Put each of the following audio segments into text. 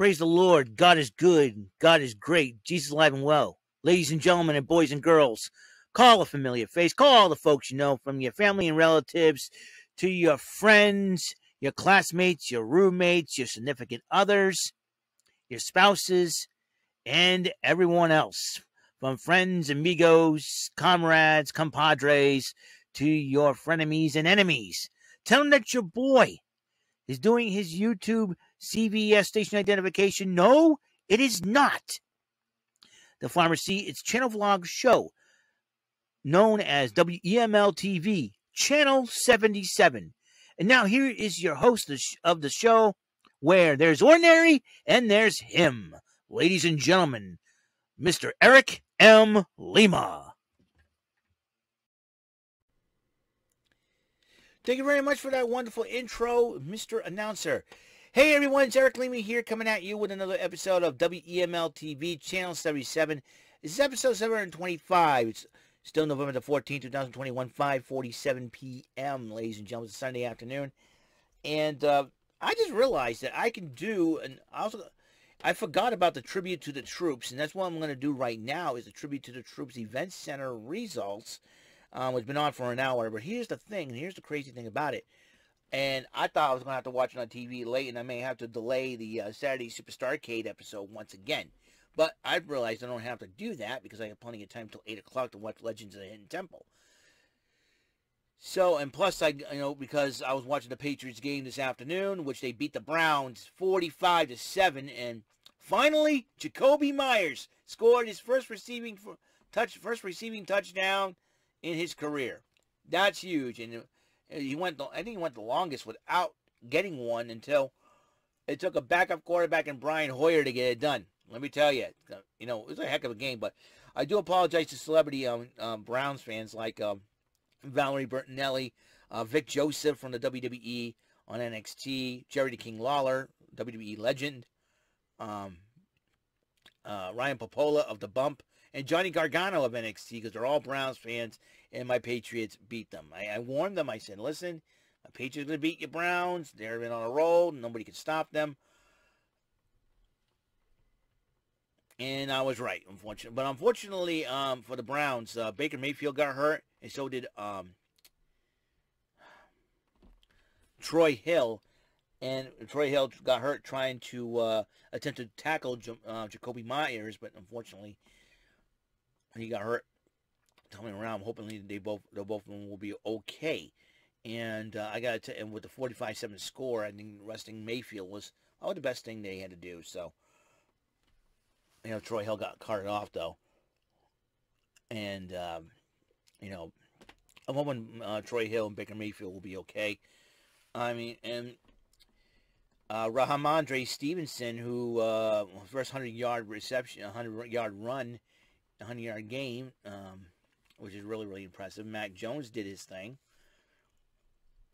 Praise the Lord. God is good. God is great. Jesus is alive and well. Ladies and gentlemen and boys and girls, call a familiar face. Call all the folks you know, from your family and relatives to your friends, your classmates, your roommates, your significant others, your spouses, and everyone else. From friends, amigos, comrades, compadres, to your frenemies and enemies. Tell them that your boy is doing his YouTube CVS station identification. No, it is not. The Pharmacy, its channel vlog show, known as WEML-TV, Channel 77. And now here is your host of the show, where there's ordinary and there's him. Ladies and gentlemen, Mr. Eric M. Lima. Thank you very much for that wonderful intro, Mr. Announcer. Hey everyone, it's Eric Lima here, coming at you with another episode of WEML-TV, Channel 77. This is episode 725. It's still November the 14th, 2021, 5:47 p.m., ladies and gentlemen. It's Sunday afternoon. And I just realized that I can do, I forgot about the Tribute to the Troops, and that's what I'm going to do right now, is the Tribute to the Troops Event Center results. It's been on for an hour, but here's the thing, and here's the crazy thing about it. And I thought I was going to have to watch it on TV late, and I may have to delay the Saturday Superstarcade episode once again. But I realized I don't have to do that because I have plenty of time till 8 o'clock to watch Legends of the Hidden Temple. So, and plus, because I was watching the Patriots game this afternoon, which they beat the Browns 45-7, and finally, Jacoby Myers scored his first receiving touchdown in his career. That's huge. And I think he went the longest without getting one until it took a backup quarterback in Brian Hoyer to get it done. Let me tell you, it was a heck of a game. But I do apologize to celebrity Browns fans like Valerie Bertinelli, Vic Joseph from the WWE on NXT, Jerry the King Lawler, WWE legend, Ryan Popola of The Bump, and Johnny Gargano of NXT, because they're all Browns fans, and my Patriots beat them. I warned them. I said, listen, my Patriots are going to beat your Browns. They're been on a roll. Nobody can stop them. And I was right, unfortunately. But unfortunately for the Browns, Baker Mayfield got hurt, and so did Troy Hill. And Troy Hill got hurt trying to attempt to tackle Jacoby Myers, but unfortunately, he got hurt coming around. I'm hoping both of them will be okay. And I got to tell you, with the 45-7 score, I think resting Mayfield was the best thing they had to do. So, Troy Hill got carted off, though. And, I'm hoping Troy Hill and Baker Mayfield will be okay. I mean, and Rahamondre Stevenson, who first 100-yard reception, 100-yard run, 100-yard game, which is really, really impressive. Mac Jones did his thing.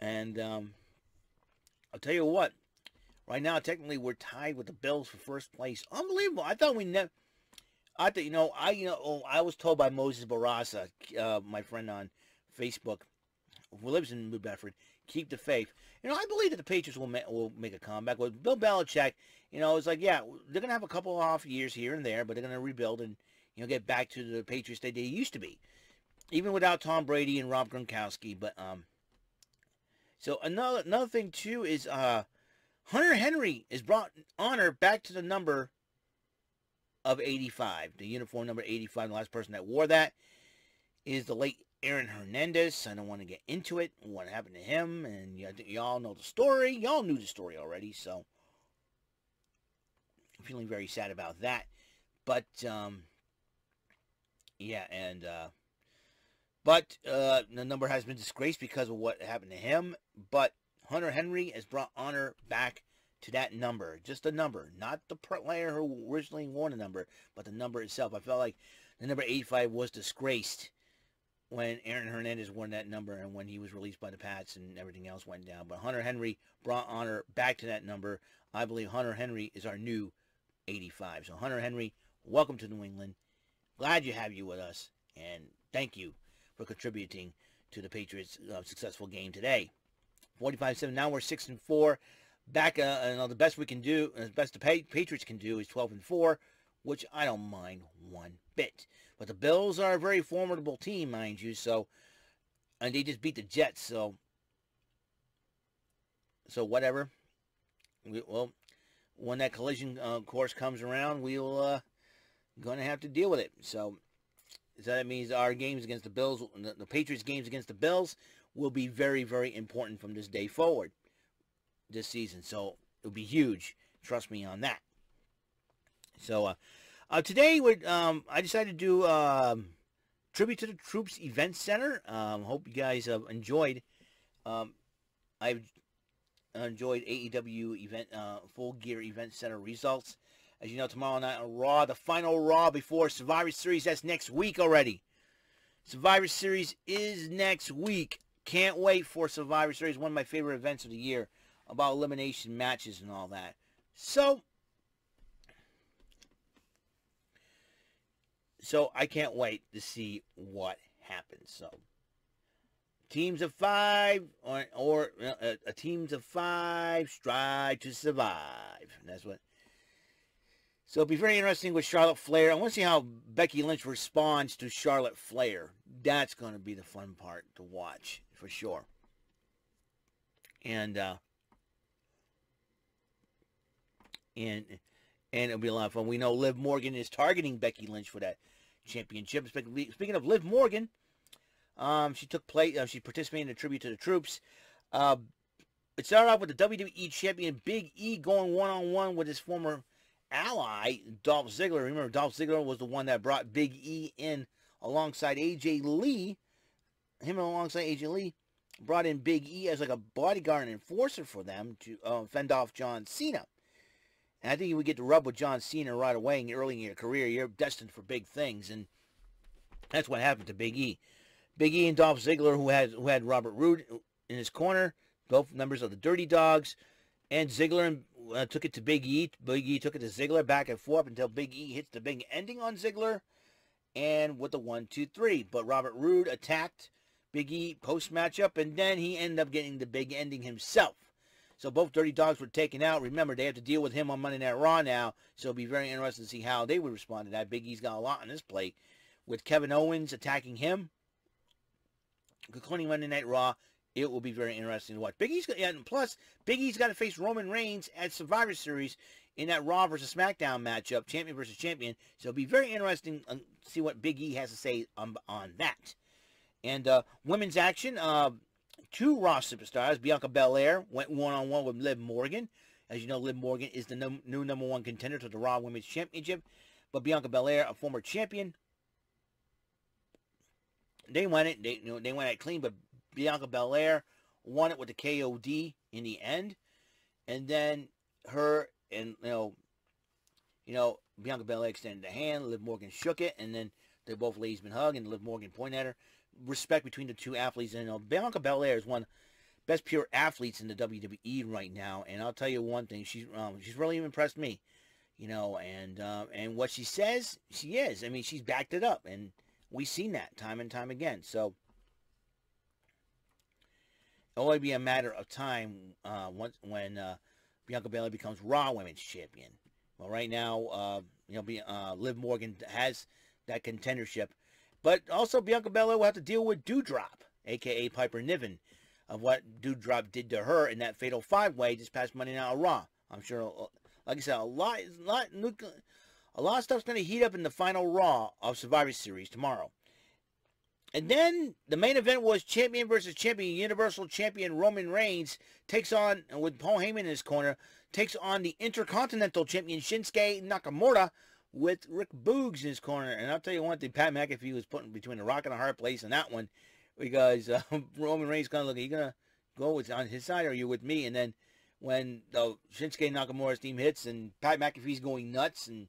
And I'll tell you what, right now, technically, we're tied with the Bills for first place. Unbelievable. I thought I was told by Moses Barasa, my friend on Facebook, who lives in New Bedford, keep the faith. I believe that the Patriots will make a comeback. With Bill Belichick, it's like, yeah, they're going to have a couple of off years here and there, but they're going to rebuild and, get back to the Patriots that they used to be. Even without Tom Brady and Rob Gronkowski. But, so another thing, too, is Hunter Henry has brought honor back to the number of 85. The uniform number 85, the last person that wore that is the late Aaron Hernandez. I don't want to get into it, what happened to him, and y'all know the story. Y'all knew the story already, so I'm feeling very sad about that. But, yeah, and, the number has been disgraced because of what happened to him, but Hunter Henry has brought honor back to that number. Just the number, not the player who originally won the number, but the number itself. I felt like the number 85 was disgraced when Aaron Hernandez won that number and when he was released by the Pats and everything else went down. But Hunter Henry brought honor back to that number. I believe Hunter Henry is our new 85. So Hunter Henry, welcome to New England. Glad to have you with us, and thank you for contributing to the Patriots' successful game today. 45-7. Now we're 6-4. back. The best we can do, the best the Patriots can do is 12-4, which I don't mind one bit. But the Bills are a very formidable team, mind you. So, and they just beat the Jets. So whatever. Well, when that collision course comes around, we'll going to have to deal with it. So that means our games against the Bills, the Patriots games against the Bills, will be very, very important from this day forward this season. So it'll be huge. Trust me on that. So today I decided to do Tribute to the Troops Event Center. Hope you guys have enjoyed. I've enjoyed AEW event Full Gear Event Center results. As you know, tomorrow night on Raw, the final Raw before Survivor Series. That's next week already. Survivor Series is next week. Can't wait for Survivor Series. One of my favorite events of the year, about elimination matches and all that. So I can't wait to see what happens. So teams of 5 or teams of 5 strive to survive. And that's what. So it'll be very interesting with Charlotte Flair. I want to see how Becky Lynch responds to Charlotte Flair. That's going to be the fun part to watch for sure. And it'll be a lot of fun. We know Liv Morgan is targeting Becky Lynch for that championship. Speaking of Liv Morgan, she participated in the Tribute to the Troops. It started off with the WWE champion Big E going one-on-one with his former ally Dolph Ziggler. Remember, Dolph Ziggler was the one that brought Big E in alongside AJ Lee. Alongside AJ Lee brought in Big E as like a bodyguard and enforcer for them to fend off John Cena. And I think you would get to rub with John Cena right away early in your career. You're destined for big things, and that's what happened to Big E. Big E and Dolph Ziggler, who had Robert Roode in his corner, both members of the Dirty Dogs, and Ziggler took it to Big E. Big E took it to Ziggler, back and forth until Big E hits the big ending on Ziggler, and with the 1-2-3. But Robert Roode attacked Big E post-matchup, and then he ended up getting the big ending himself. So both Dirty Dogs were taken out. Remember, they have to deal with him on Monday Night Raw now, so it'll be very interesting to see how they would respond to that. Big E's got a lot on his plate, with Kevin Owens attacking him, including Monday Night Raw. It will be very interesting to watch. And plus, Big E's got to face Roman Reigns at Survivor Series in that Raw versus SmackDown matchup, champion versus champion. So it'll be very interesting to see what Big E has to say on that. And women's action, 2 Raw superstars. Bianca Belair went one-on-one with Liv Morgan. As you know, Liv Morgan is the new number 1 contender to the Raw Women's Championship. But Bianca Belair, a former champion, they won it. They won it clean, but Bianca Belair won it with the KOD in the end. And then her and, Bianca Belair extended a hand. Liv Morgan shook it, and then they both ladies been hugged, and Liv Morgan pointed at her. Respect between the two athletes. And Bianca Belair is one of the best pure athletes in the WWE right now. And I'll tell you one thing, she's really impressed me. And what she says, she is. I mean, she's backed it up, and we've seen that time and time again. So it'll only be a matter of time when Bianca Belair becomes Raw Women's Champion. Well, right now, Liv Morgan has that contendership. But also, Bianca Belair will have to deal with Doudrop, a.k.a. Piper Niven, of what Doudrop did to her in that Fatal 5-Way just past Monday Night Raw. I'm sure, like I said, a lot of stuff's going to heat up in the final Raw of Survivor Series tomorrow. And then the main event was champion versus champion. Universal Champion Roman Reigns takes on, with Paul Heyman in his corner, takes on the Intercontinental Champion Shinsuke Nakamura with Rick Boogs in his corner. And I'll tell you one thing, Pat McAfee was putting between a rock and a hard place in that one, because Roman Reigns kind of look, are you going to go on his side, or are you with me? And then when the Shinsuke Nakamura's team hits and Pat McAfee's going nuts, and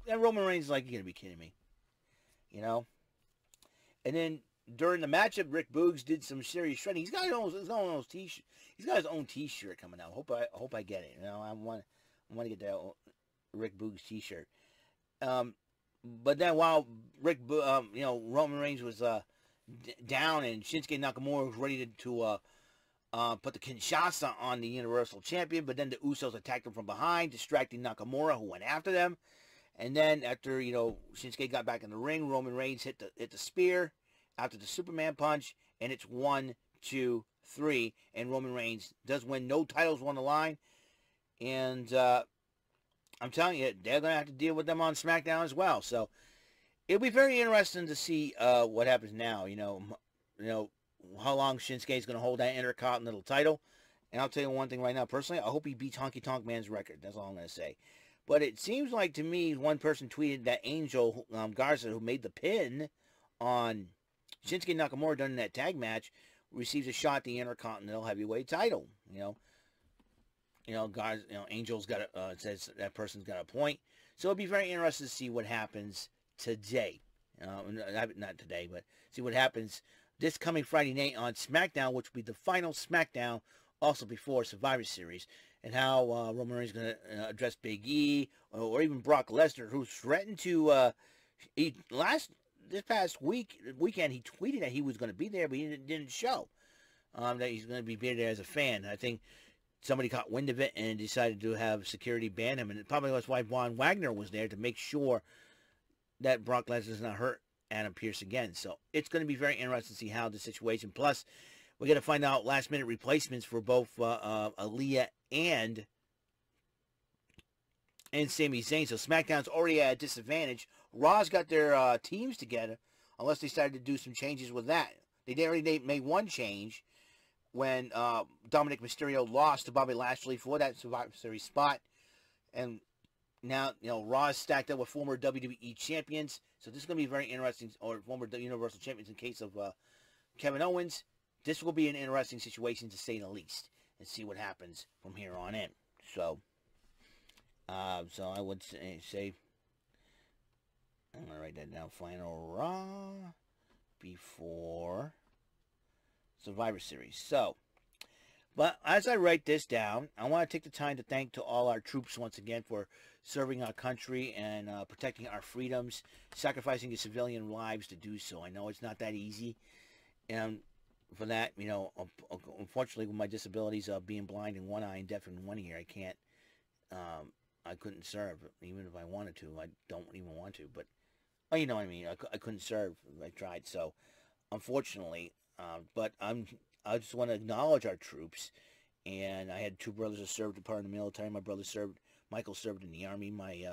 Roman Reigns is like, you're going to be kidding me. And then during the matchup, Rick Boogs did some serious shredding. He's got his own t-shirt. He's got his own t-shirt coming out. Hope I get it. I want to get that Rick Boogs t-shirt. But then while Roman Reigns was down and Shinsuke Nakamura was ready to put the Kinshasa on the Universal Champion, but then the Usos attacked him from behind, distracting Nakamura, who went after them. And then after, Shinsuke got back in the ring, Roman Reigns hit the spear after the Superman punch, and it's 1, 2, 3, and Roman Reigns does win. No titles on the line, and I'm telling you, they're going to have to deal with them on SmackDown as well. So it'll be very interesting to see what happens now. How long Shinsuke is going to hold that Intercontinental title. And I'll tell you one thing right now. Personally, I hope he beats Honky Tonk Man's record. That's all I'm going to say. But it seems like to me, one person tweeted that Angel Garza, who made the pin on Shinsuke Nakamura during that tag match, receives a shot at the Intercontinental Heavyweight title. Garza, Angel's got says that person's got a point. So it'll be very interesting to see what happens today. Not today, but see what happens this coming Friday night on SmackDown, which will be the final SmackDown, also before Survivor Series, and how Roman Reigns is going to address Big E, or even Brock Lesnar, who threatened to, this past weekend, he tweeted that he was going to be there, but he didn't show, that he's going to be there as a fan. I think somebody caught wind of it and decided to have security ban him, and it probably was why Von Wagner was there, to make sure that Brock Lesnar is not hurt Adam Pearce again. So it's going to be very interesting to see how the situation. Plus, we're going to find out last-minute replacements for both Aaliyah and Sami Zayn. So SmackDown's already at a disadvantage. Raw's got their teams together, unless they started to do some changes with that. They already made one change when Dominic Mysterio lost to Bobby Lashley for that Survivor Series spot. And now, Raw is stacked up with former WWE champions. So this is going to be very interesting, or former Universal champions in case of Kevin Owens. This will be an interesting situation, to say the least, and see what happens from here on in. So, I would say I'm going to write that down. Final Raw before Survivor Series. So, but as I write this down, I want to take the time to thank to all our troops once again for serving our country and protecting our freedoms, sacrificing your civilian lives to do so. I know it's not that easy, and for that, unfortunately, with my disabilities of being blind in one eye and deaf in one ear, I can't, I couldn't serve, even if I wanted to. I don't even want to, but, you know what I mean, I couldn't serve if I tried, so, unfortunately, but I just want to acknowledge our troops, and I had two brothers that served part of the military. My brother served, Michael served in the Army, my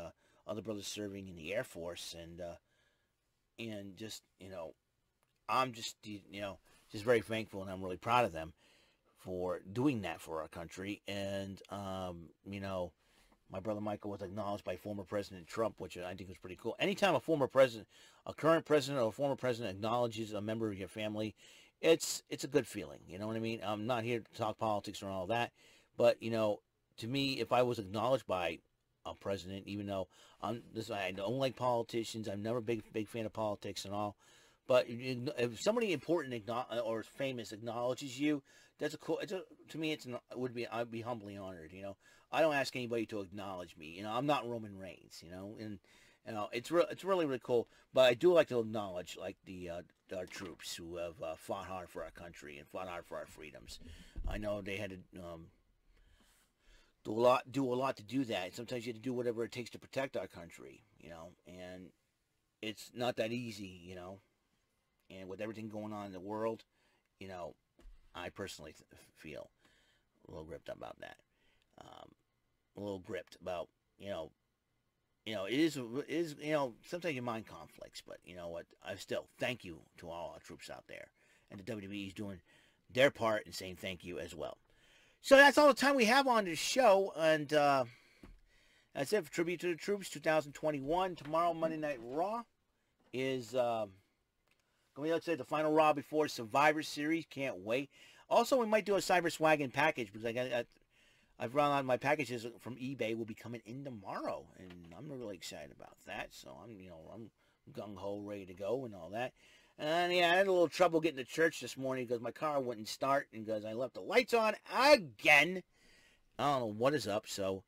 other brother's serving in the Air Force, and just, I'm just, just very thankful, and I'm really proud of them for doing that for our country. And, my brother Michael was acknowledged by former President Trump, which I think was pretty cool. Anytime a former president, a current president or a former president acknowledges a member of your family, it's a good feeling. You know what I mean? I'm not here to talk politics or all that, but, to me, if I was acknowledged by a president, even though I don't like politicians, I'm never a big fan of politics and all, but if somebody important or famous acknowledges you, that's a cool. To me, I'd be humbly honored. I don't ask anybody to acknowledge me. I'm not Roman Reigns. And it's really really cool. But I do like to acknowledge our troops who have fought hard for our country and fought hard for our freedoms. I know they had to do a lot to do that. Sometimes you have to do whatever it takes to protect our country. And it's not that easy. And with everything going on in the world, I personally feel a little gripped about that. A little gripped about, it is, sometimes your mind conflicts, but you know what? I still thank you to all our troops out there. And the WWE is doing their part and saying thank you as well. So that's all the time we have on this show. And that's it for Tribute to the Troops 2021. Tomorrow, Monday Night Raw is let's say the final Raw before Survivor Series. Can't wait. Also, we might do a Cyber Swaggin' package because I've run out my packages from eBay will be coming in tomorrow, and I'm really excited about that. So I'm gung ho, ready to go, and all that. And yeah, I had a little trouble getting to church this morning because my car wouldn't start, and because I left the lights on again. I don't know what is up. So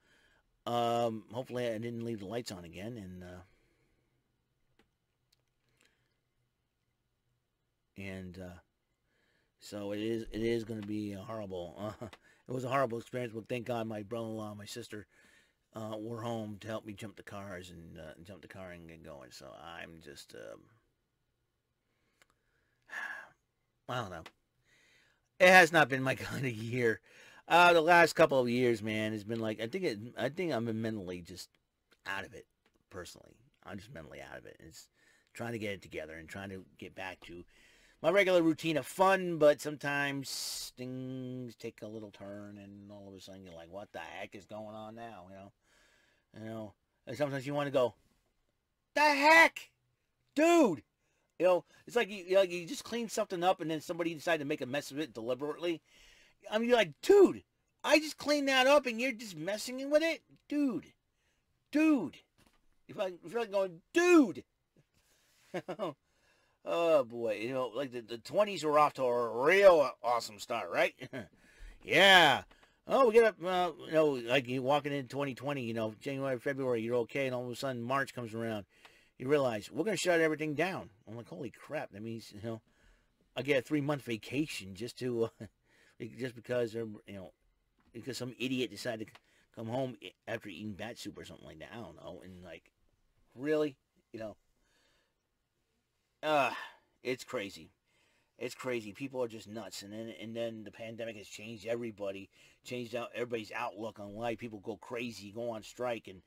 hopefully I didn't leave the lights on again, and So it is going to be horrible. It was a horrible experience, but thank God my brother-in-law and my sister were home to help me jump the cars and jump the car and get going. So I'm just, I don't know. It has not been my kind of year. The last couple of years, man, has been like, I think I'm mentally just out of it. Personally, I'm just mentally out of it. It's trying to get it together and trying to get back to my regular routine of fun, but sometimes things take a little turn, and all of a sudden you're like, "What the heck is going on now?" And sometimes you want to go, "The heck, dude!" It's like you just clean something up, and then somebody decided to make a mess of it deliberately. I mean, you're like, "Dude, I just cleaned that up, and you're just messing with it, dude." If I feel like going, dude. Oh boy, like the 20s were off to a real awesome start, right? Yeah. Oh, we get up, like you walking in 2020, January, February, you're okay, and all of a sudden March comes around. You realize we're gonna shut everything down. I'm like, holy crap! That means I get a 3-month vacation just to just because because some idiot decided to come home after eating bat soup or something like that. I don't know, and like, really, it's crazy. It's crazy. People are just nuts, and then the pandemic has changed everybody, changed out everybody's outlook on why people go crazy, go on strike, and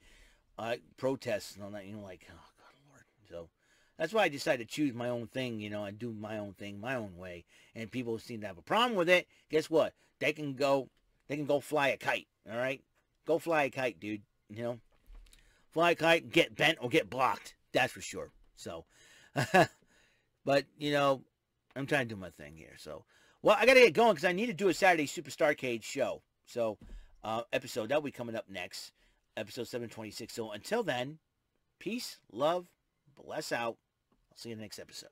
protests and all that. Like, oh God, Lord. So that's why I decided to choose my own thing, and do my own thing, my own way. And people seem to have a problem with it. Guess what? They can go fly a kite. All right, go fly a kite, dude. Fly a kite, get bent or get blocked. That's for sure. So. But, I'm trying to do my thing here. So, well, I got to get going because I need to do a Saturday Superstar Cage show. So, episode, that'll be coming up next. Episode 726. So, until then, peace, love, bless out. I'll see you in the next episode.